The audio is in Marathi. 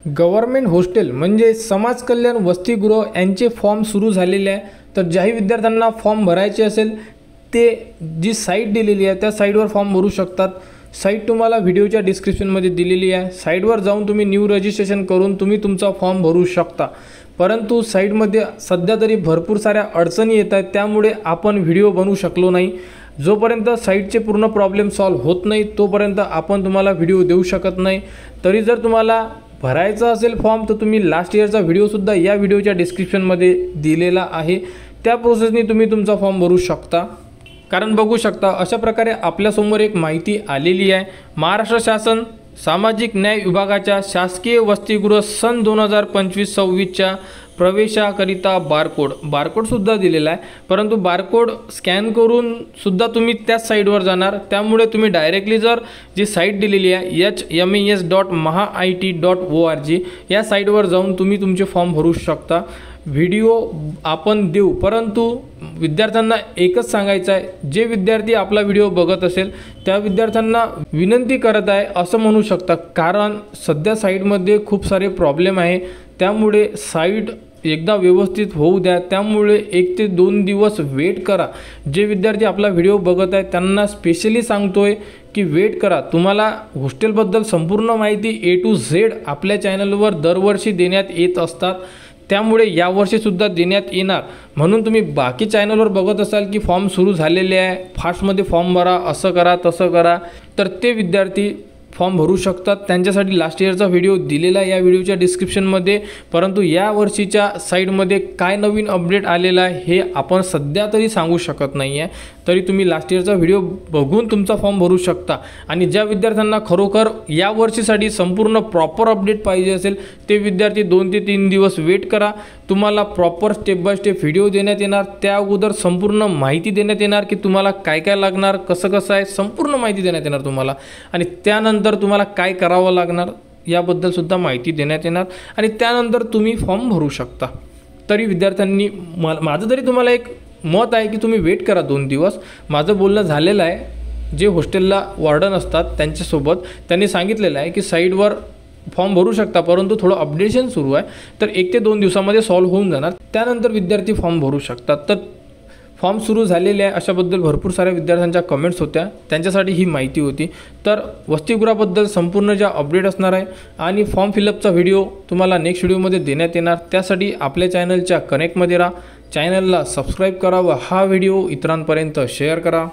गव्हर्नमेंट हॉस्टेल म्हणजे समाज कल्याण वसतिगृह यांचे फॉर्म सुरू झालेले आहे। तर ज्याही विद्यार्थ्यांना फॉर्म भरायचे असेल ते जी साईट दिलेली आहे त्या साईटवर फॉर्म भरू शकतात। साईट तुम्हाला व्हिडिओच्या डिस्क्रिप्शनमध्ये दिलेली आहे। साईटवर जाऊन तुम्ही न्यू रजिस्ट्रेशन करून तुम्ही तुमचा फॉर्म भरू शकता। परंतु साईटमध्ये सध्या तरी भरपूर साऱ्या अडचणी येत आहेत, त्यामुळे आपण व्हिडिओ बनवू शकलो नाही। जोपर्यंत साईटचे पूर्ण प्रॉब्लेम सॉल्व्ह होत नाही तोपर्यंत आपण तुम्हाला व्हिडिओ देऊ शकत नाही। तरी जर तुम्हाला भरायचा असेल फॉर्म तर तुम्ही लास्ट इयरचा व्हिडिओसुद्धा या व्हिडिओच्या डिस्क्रिप्शनमध्ये दिलेला आहे, त्या प्रोसेसने तुम्ही तुमचा फॉर्म भरू शकता। कारण बघू शकता अशा प्रकारे आपल्यासमोर एक माहिती आलेली आहे। महाराष्ट्र शासन सामाजिक न्याय विभागाच्या शासकीय वसतिगृह सन 2025-26च्या प्रवेशाकरिता बारकोडसुद्धा दिलेला आहे, परंतु बारकोड स्कॅन करून सुद्धा तुम्ही त्याच साईटवर जाणार। त्यामुळे तुम्ही डायरेक्टली जर जी साईट दिलेली आहे hmes.mahaIT.org या साईटवर जाऊन तुम्ही तुमचे फॉर्म भरू शकता। व्हिडिओ आपण देऊ, परंतु विद्यार्थ्यांना एकच सांगायचं आहे, जे विद्यार्थी आपला व्हिडिओ बघत असेल त्या विद्यार्थ्यांना विनंती करत आहे असं म्हणू शकता, कारण सध्या साईटमध्ये खूप सारे प्रॉब्लेम आहे। त्यामुळे साईट एकदा व्यवस्थित होऊ द्या, त्यामुळे 1 ते 2 दिवस वेट करा। जे विद्यार्थी आपला व्हिडिओ बघत आहेत त्यांना स्पेशली सांगतोय की वेट करा। तुम्हाला हॉस्टेलबद्दल संपूर्ण माहिती A to Z आपल्या चॅनलवर दरवर्षी देण्यात येत असतात, त्यामुळे यावर्षीसुद्धा देण्यात येणार। म्हणून तुम्ही बाकी चॅनलवर बघत असाल की फॉर्म सुरू झालेले आहे, फास्टमध्ये फॉर्म भरा, असं करा तसं करा, तर ते विद्यार्थी फॉर्म भरू शकतात। त्यांच्यासाठी लास्ट इयरचा व्हिडिओ दिलेला आहे या व्हिडिओच्या डिस्क्रिप्शनमध्ये। परंतु या वर्षीच्या साईटमध्ये काय नवीन अपडेट आलेला आहे हे आपण सध्या तरी सांगू शकत नाही आहे। तरी तुम्ही लास्ट इयरचा व्हिडिओ बघून तुमचा फॉर्म भरू शकता। आणि ज्या विद्यार्थ्यांना खरोखर या वर्षीसाठी संपूर्ण प्रॉपर अपडेट पाहिजे असेल ते विद्यार्थी 2 ते 3 दिवस वेट करा। तुम्हाला proper step by step video देण्यात येणार, त्या अगोदर संपूर्ण माहिती देण्यात येणार की तुम्हाला काय काय लागणार, कसं आहे, संपूर्ण माहिती देण्यात येणार तुम्हाला। आणि त्यानंतर तुम्हाला काय करावं लागणार याबद्दल सुद्धा माहिती देण्यात येणार, आणि त्यानंतर तुम्ही फॉर्म भरू शकता। तरी विद्यार्थ्यांनी माझं तरी तुम्हाला एक मत आहे की तुम्ही वेट करा 2 दिवस। माझं बोलणं झालेलं आहे, जे हॉस्टेलला वॉर्डन असतात त्यांच्यासोबत त्यांनी सांगितलेलं आहे की साईटवर फॉर्म भरू शकता, परंतु थोडं अपडेशन सुरू आहे, तर 1 ते 2 दिवसामध्ये सॉल्व्ह होऊन जाणार। त्यानंतर विद्यार्थी फॉर्म भरू शकतात। तर फॉर्म सुरू झालेले आहे अशाबद्दल भरपूर साऱ्या विद्यार्थ्यांच्या कमेंट्स होत्या, त्यांच्यासाठी ही माहिती होती। तर वसतिगृहाबद्दल संपूर्ण ज्या अपडेट असणार आहे आणि फॉर्म फिलअपचा व्हिडिओ तुम्हाला नेक्स्ट व्हिडिओमध्ये देण्यात येणार, त्यासाठी आपल्या चॅनलच्या कनेक्टमध्ये राहा, चॅनलला सबस्क्राईब करा व हा व्हिडिओ इतरांपर्यंत शेअर करा।